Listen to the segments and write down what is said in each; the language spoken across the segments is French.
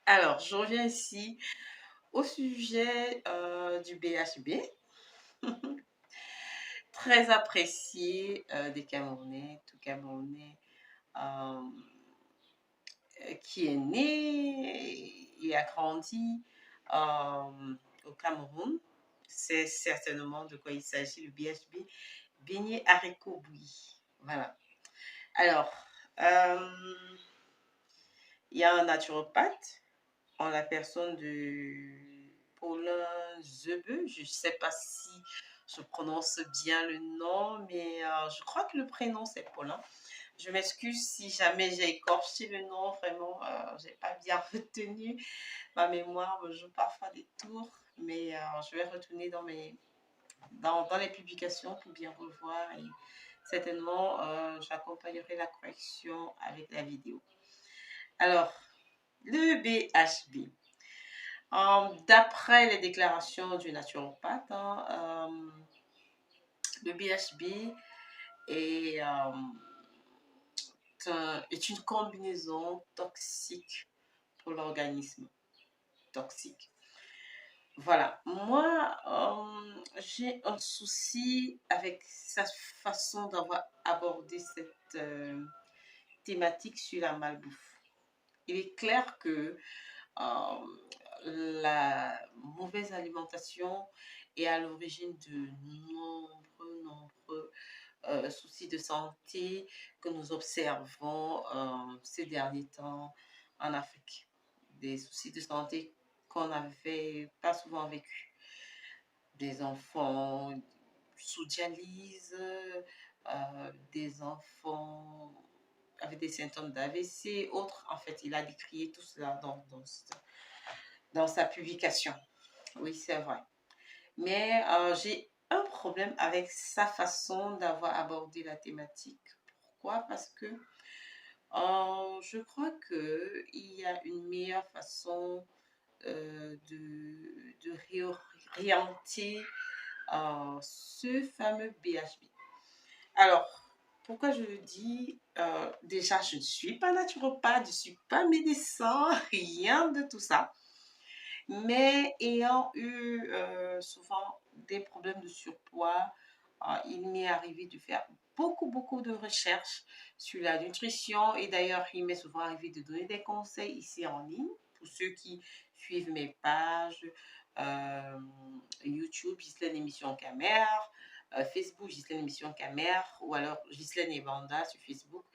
Alors, je reviens ici au sujet du BHB, très apprécié des Camerounais, tout Camerounais euh, qui est né et a grandi au Cameroun. C'est certainement de quoi il s'agit, le BHB, beignet haricot bouilli. Voilà. Alors, euh, il y a un naturopathe en la personne de Paulin Zebe. Je ne sais pas si je prononce bien le nom, mais je crois que le prénom c'est Paulin. Je m'excuse si jamais j'ai écorché le nom, vraiment, je n'ai pas bien retenu. Ma mémoire me joue parfois des tours, mais je vais retourner dans les publications pour bien revoir et certainement j'accompagnerai la correction avec la vidéo. Alors, le BHB. D'après les déclarations du naturopathe, le BHB est, est une combinaison toxique pour l'organisme. Toxique. Voilà. Moi, j'ai un souci avec sa façon d'avoir abordé cette thématique sur la malbouffe. Il est clair que la mauvaise alimentation est à l'origine de nombreux soucis de santé que nous observons ces derniers temps en Afrique. Des soucis de santé qu'on n'avait pas souvent vécu. Des enfants sous dialyse, des enfants avec des symptômes d'AVC, autres. En fait, il a décrié tout cela dans sa publication. Oui, c'est vrai. Mais j'ai un problème avec sa façon d'avoir abordé la thématique. Pourquoi? Parce que je crois qu'il y a une meilleure façon de réorienter ce fameux BHB. Alors, pourquoi je le dis déjà, je ne suis pas naturopathe, je ne suis pas médecin, rien de tout ça. Mais ayant eu souvent des problèmes de surpoids, il m'est arrivé de faire beaucoup de recherches sur la nutrition. Et d'ailleurs, il m'est souvent arrivé de donner des conseils ici en ligne pour ceux qui suivent mes pages YouTube, Ghislaine Émission Camère, Facebook, Ghislaine Émission Camère, ou alors Ghislaine Evanda sur Facebook,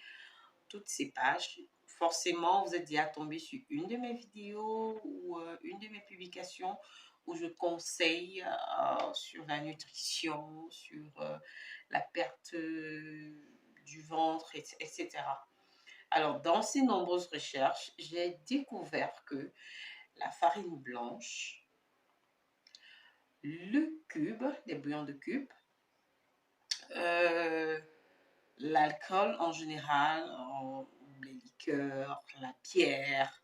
toutes ces pages. Forcément, vous êtes déjà tombé sur une de mes vidéos ou une de mes publications où je conseille sur la nutrition, sur la perte du ventre, etc. Alors, dans ces nombreuses recherches, j'ai découvert que la farine blanche, le cube, les bouillons de cube, l'alcool en général, les liqueurs, la bière,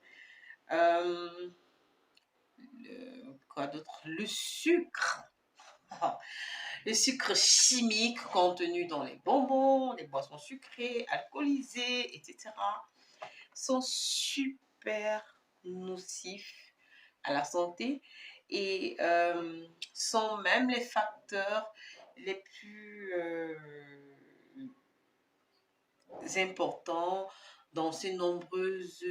quoi d'autre? Le sucre. Le sucre chimique contenu dans les bonbons, les boissons sucrées, alcoolisées, etc. sont super nocifs à la santé et sont même les facteurs les plus importants dans ces nombreuses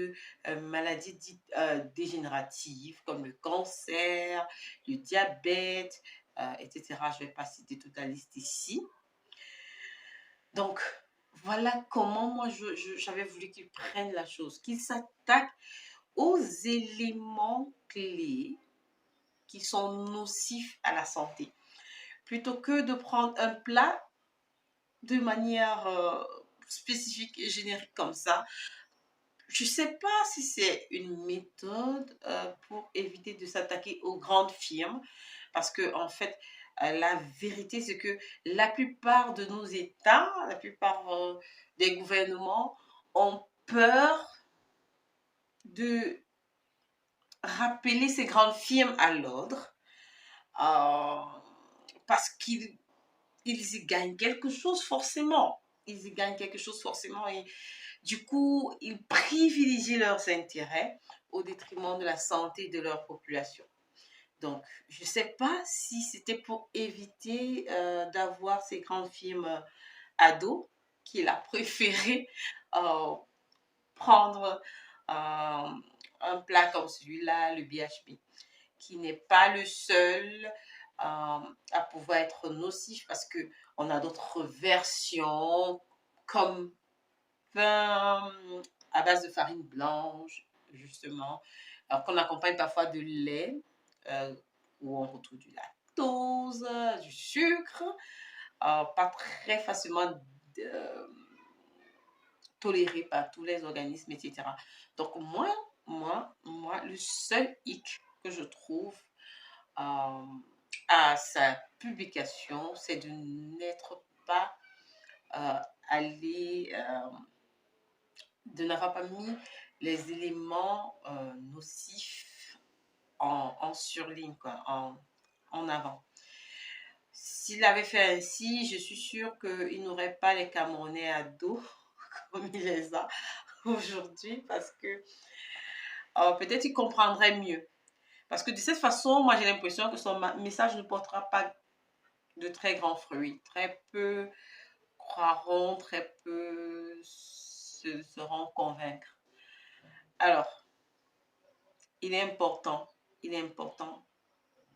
maladies dites dégénératives comme le cancer, le diabète, etc. Je ne vais pas citer toute la liste ici. Donc, voilà comment moi j'avais voulu qu'ils prennent la chose, qu'ils s'attaquent aux éléments clés qui sont nocifs à la santé. Plutôt que de prendre un plat de manière spécifique et générique comme ça. Je ne sais pas si c'est une méthode pour éviter de s'attaquer aux grandes firmes, parce que en fait, la vérité, c'est que la plupart de nos États, la plupart des gouvernements ont peur de rappeler ces grandes firmes à l'ordre parce qu'ils y gagnent quelque chose forcément. Ils y gagnent quelque chose forcément et du coup, ils privilégient leurs intérêts au détriment de la santé de leur population. Donc, je ne sais pas si c'était pour éviter d'avoir ces grandes firmes ados qu'il a préféré euh, prendre un plat comme celui-là, le BHB, qui n'est pas le seul à pouvoir être nocif parce que on a d'autres versions comme pain à base de farine blanche, justement, alors qu'on accompagne parfois de lait, où on retrouve du lactose, du sucre, pas très facilement toléré par tous les organismes, etc. Donc le seul hic que je trouve à sa publication, c'est de n'être pas allé, de n'avoir pas mis les éléments nocifs en surligne, quoi, en avant. S'il avait fait ainsi, je suis sûre qu'il n'aurait pas les Camerounais à dos comme il les a aujourd'hui parce que peut-être il comprendrait mieux. Parce que de cette façon, moi j'ai l'impression que son message ne portera pas de très grands fruits. Très peu croiront, très peu se seront convaincre. Alors, il est important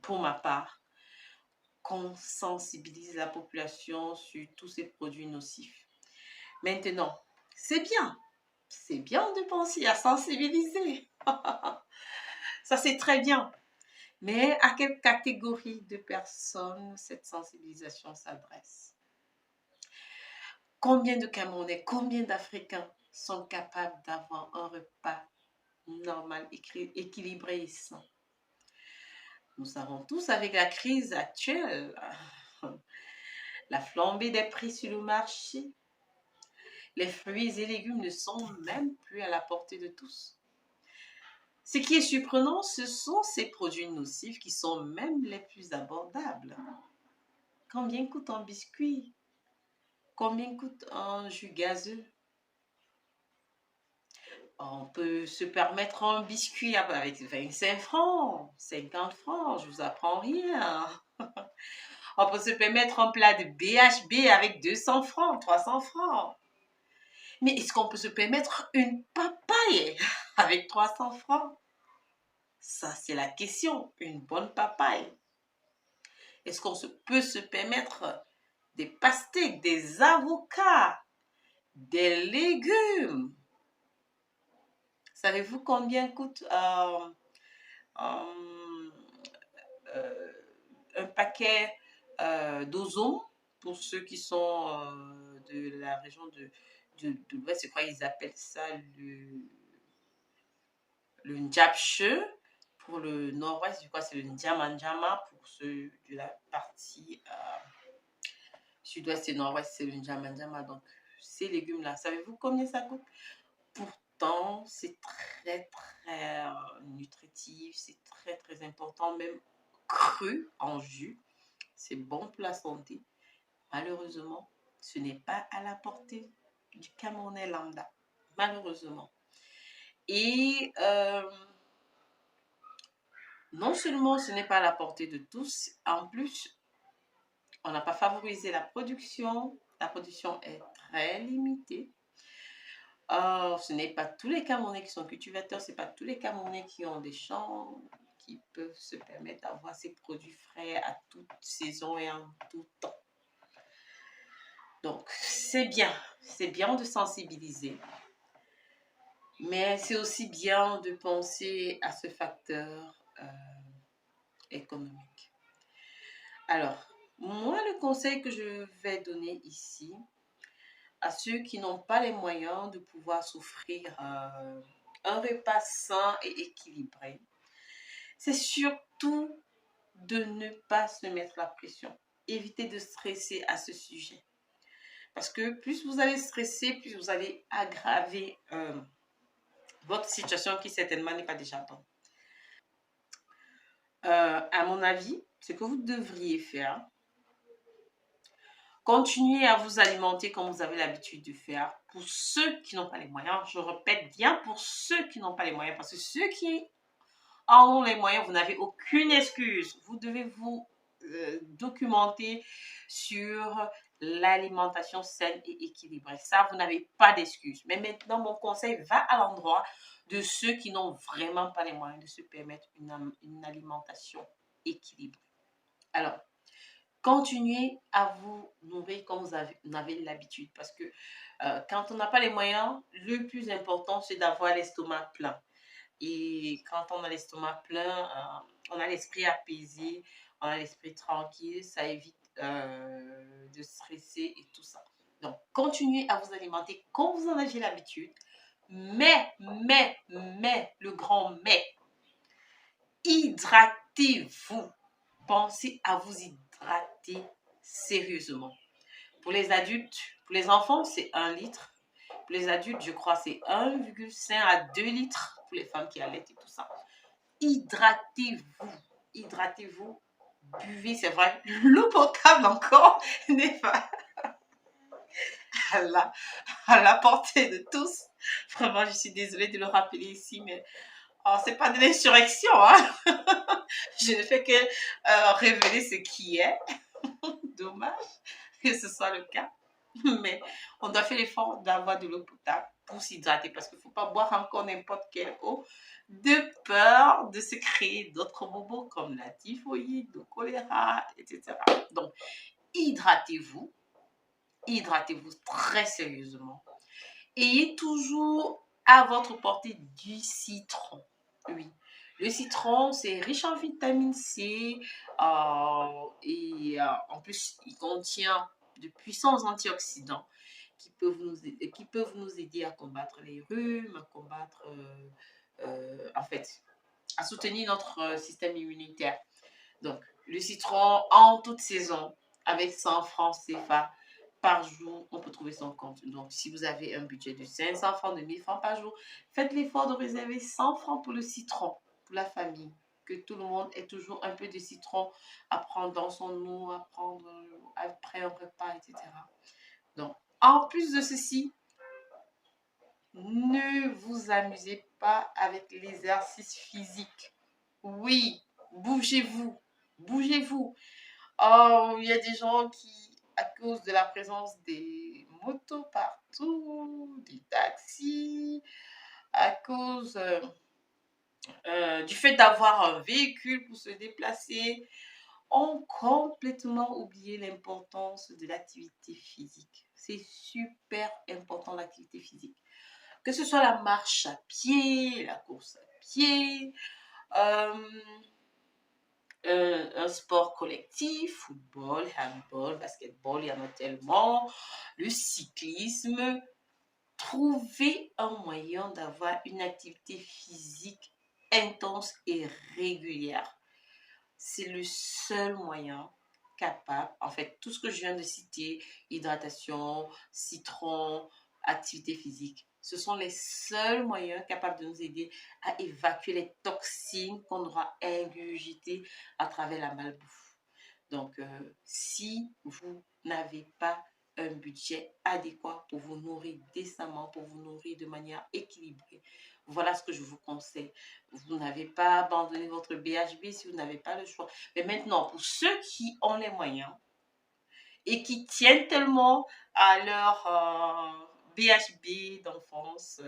pour ma part qu'on sensibilise la population sur tous ces produits nocifs. Maintenant, c'est bien de penser à sensibiliser. Ça, c'est très bien. Mais à quelle catégorie de personnes cette sensibilisation s'adresse? Combien de Camerounais, combien d'Africains sont capables d'avoir un repas normal, équilibré et sain? Nous savons tous avec la crise actuelle, la flambée des prix sur le marché, les fruits et légumes ne sont même plus à la portée de tous. Ce qui est surprenant, ce sont ces produits nocifs qui sont même les plus abordables. Combien coûte un biscuit? Combien coûte un jus gazeux? On peut se permettre un biscuit avec 25 francs, 50 francs, je vous apprends rien. On peut se permettre un plat de BHB avec 200 francs, 300 francs. Mais est-ce qu'on peut se permettre une papaye avec 300 francs? Ça, c'est la question. Une bonne papaye. Est-ce qu'on peut se permettre des pastèques, des avocats, des légumes? Savez-vous combien coûte un paquet d'ozon pour ceux qui sont de la région de l'Ouest? Je crois qu'ils appellent ça le Njapche. Pour le nord-ouest, je crois que c'est le Ndjamandjama. Pour ceux de la partie sud-ouest et nord-ouest, c'est le Ndjamandjama. Donc, ces légumes-là, savez-vous combien ça coûte? Pourtant, c'est très, très nutritif, c'est très, très important, même cru en jus. C'est bon pour la santé. Malheureusement, ce n'est pas à la portée du Camerounais lambda. Malheureusement. Et non seulement ce n'est pas à la portée de tous, en plus, on n'a pas favorisé la production. La production est très limitée. Ce n'est pas tous les Camerounais qui sont cultivateurs, ce n'est pas tous les Camerounais qui ont des champs, qui peuvent se permettre d'avoir ces produits frais à toute saison et en tout temps. Donc, c'est bien de sensibiliser, mais c'est aussi bien de penser à ce facteur économique. Alors, moi, le conseil que je vais donner ici, à ceux qui n'ont pas les moyens de pouvoir s'offrir un repas sain et équilibré, c'est surtout de ne pas se mettre la pression. Évitez de stresser à ce sujet. Parce que plus vous allez stresser, plus vous allez aggraver votre situation qui certainement n'est pas déjà bonne. À mon avis, ce que vous devriez faire, continuez à vous alimenter comme vous avez l'habitude de faire. Pour ceux qui n'ont pas les moyens, je répète bien, pour ceux qui n'ont pas les moyens, parce que ceux qui en ont les moyens, vous n'avez aucune excuse. Vous devez vous documenter sur l'alimentation saine et équilibrée. Ça, vous n'avez pas d'excuse. Mais maintenant, mon conseil va à l'endroit de ceux qui n'ont vraiment pas les moyens de se permettre une alimentation équilibrée. Alors, continuez à vous nourrir comme vous avez l'habitude parce que quand on n'a pas les moyens, le plus important, c'est d'avoir l'estomac plein. Et quand on a l'estomac plein, on a l'esprit apaisé, on a l'esprit tranquille, ça évite de stresser et tout ça. Donc, continuez à vous alimenter comme vous en avez l'habitude. Mais, le grand mais, hydratez-vous. Pensez à vous hydrater sérieusement. Pour les adultes, pour les enfants, c'est 1 litre. Pour les adultes, je crois, c'est 1,5 à 2 litres pour les femmes qui allaitent et tout ça. Hydratez-vous. Hydratez-vous. Buvez, c'est vrai. L'eau potable encore n'est pas à la portée de tous. Vraiment, je suis désolée de le rappeler ici, mais c'est pas de l'insurrection. Hein? Je ne fais que révéler ce qui est. Dommage que ce soit le cas. Mais on doit faire l'effort d'avoir de l'eau potable pour s'hydrater parce qu'il ne faut pas boire encore n'importe quelle eau de peur de se créer d'autres bobos comme la typhoïde, le choléra, etc. Donc, hydratez-vous. Hydratez-vous très sérieusement. Ayez toujours à votre portée du citron. Oui. Le citron, c'est riche en vitamine C et en plus, il contient de puissants antioxydants qui peuvent nous aider à combattre les rhumes, à combattre, en fait, à soutenir notre système immunitaire. Donc, le citron en toute saison, avec 100 francs CFA par jour, on peut trouver son compte. Donc, si vous avez un budget de 500 francs, de 1000 francs par jour, faites l'effort de réserver 100 francs pour le citron, pour la famille. Que tout le monde ait toujours un peu de citron à prendre dans son eau, à prendre après un repas, etc. Donc, en plus de ceci, ne vous amusez pas avec l'exercice physique. Oui, bougez-vous, bougez-vous. Oh, il y a des gens qui, à cause de la présence des motos partout, des taxis, à cause du fait d'avoir un véhicule pour se déplacer, ont complètement oublié l'importance de l'activité physique. C'est super important l'activité physique. Que ce soit la marche à pied, la course à pied, un sport collectif, football, handball, basketball, il y en a tellement, le cyclisme. Trouver un moyen d'avoir une activité physique intense et régulière. C'est le seul moyen capable, en fait, tout ce que je viens de citer, hydratation, citron, activité physique, ce sont les seuls moyens capables de nous aider à évacuer les toxines qu'on aura ingurgitées à travers la malbouffe. Donc, si vous n'avez pas un budget adéquat pour vous nourrir décemment, pour vous nourrir de manière équilibrée, voilà ce que je vous conseille. Vous n'avez pas abandonné votre BHB si vous n'avez pas le choix. Mais maintenant, pour ceux qui ont les moyens et qui tiennent tellement à leur BHB d'enfance,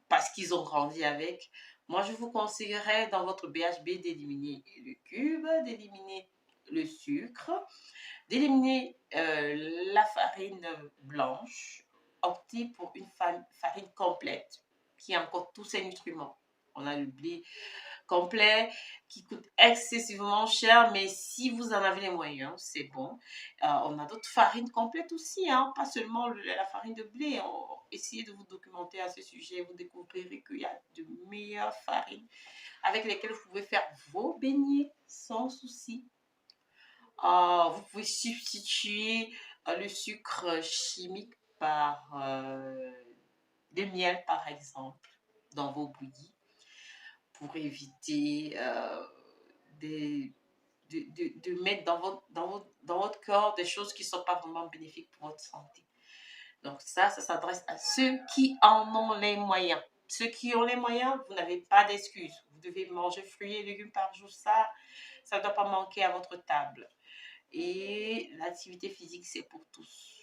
parce qu'ils ont grandi avec, moi je vous conseillerais dans votre BHB d'éliminer le cube, d'éliminer le sucre, d'éliminer la farine blanche, opter pour une farine complète qui a encore tous ses nutriments. On a le blé complet qui coûte excessivement cher, mais si vous en avez les moyens, c'est bon. On a d'autres farines complètes aussi, hein, pas seulement la farine de blé. Essayez de vous documenter à ce sujet, vous découvrirez qu'il y a de meilleures farines avec lesquelles vous pouvez faire vos beignets sans souci. Vous pouvez substituer le sucre chimique par le miel, par exemple, dans vos bouillies pour éviter des de mettre dans votre corps des choses qui ne sont pas vraiment bénéfiques pour votre santé. Donc ça s'adresse à ceux qui en ont les moyens. Ceux qui ont les moyens, vous n'avez pas d'excuses. Vous devez manger fruits et légumes par jour. Ça ne doit pas manquer à votre table. Et l'activité physique, c'est pour tous.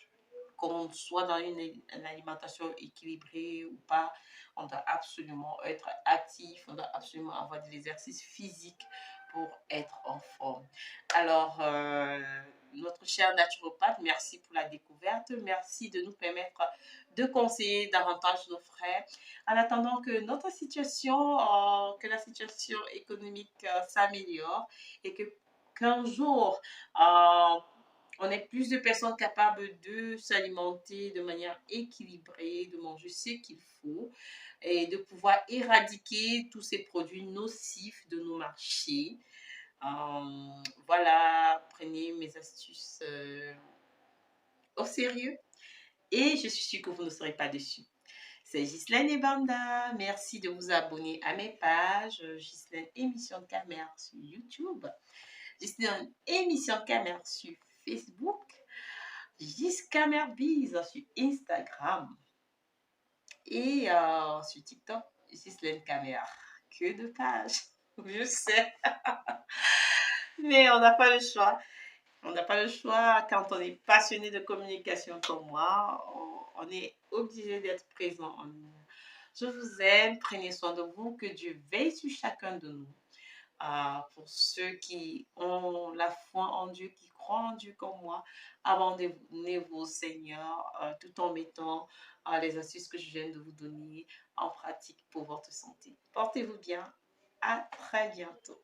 Qu'on soit dans une alimentation équilibrée ou pas, on doit absolument être actif, on doit absolument avoir de l'exercice physique pour être en forme. Alors, notre cher naturopathe, merci pour la découverte. Merci de nous permettre de conseiller davantage nos frères. En attendant que notre situation, que la situation économique s'améliore et que qu'un jour, on est plus de personnes capables de s'alimenter de manière équilibrée, de manger ce qu'il faut et de pouvoir éradiquer tous ces produits nocifs de nos marchés. Voilà, prenez mes astuces au sérieux et je suis sûre que vous ne serez pas déçus. C'est Ghislaine Ebanda. Merci de vous abonner à mes pages. Ghislaine Émission de Camère sur YouTube. Ghislaine Émission de Camère sur Facebook. Gis-Camerbiz sur Instagram et sur TikTok, Ghislaine Camer. Que de pages, je sais. Mais on n'a pas le choix. On n'a pas le choix quand on est passionné de communication comme moi. On est obligé d'être présent. Je vous aime, prenez soin de vous, que Dieu veille sur chacun de nous. Pour ceux qui ont la foi en Dieu, qui croient en Dieu comme moi, abandonnez-vous au Seigneur tout en mettant les astuces que je viens de vous donner en pratique pour votre santé. Portez-vous bien. À très bientôt.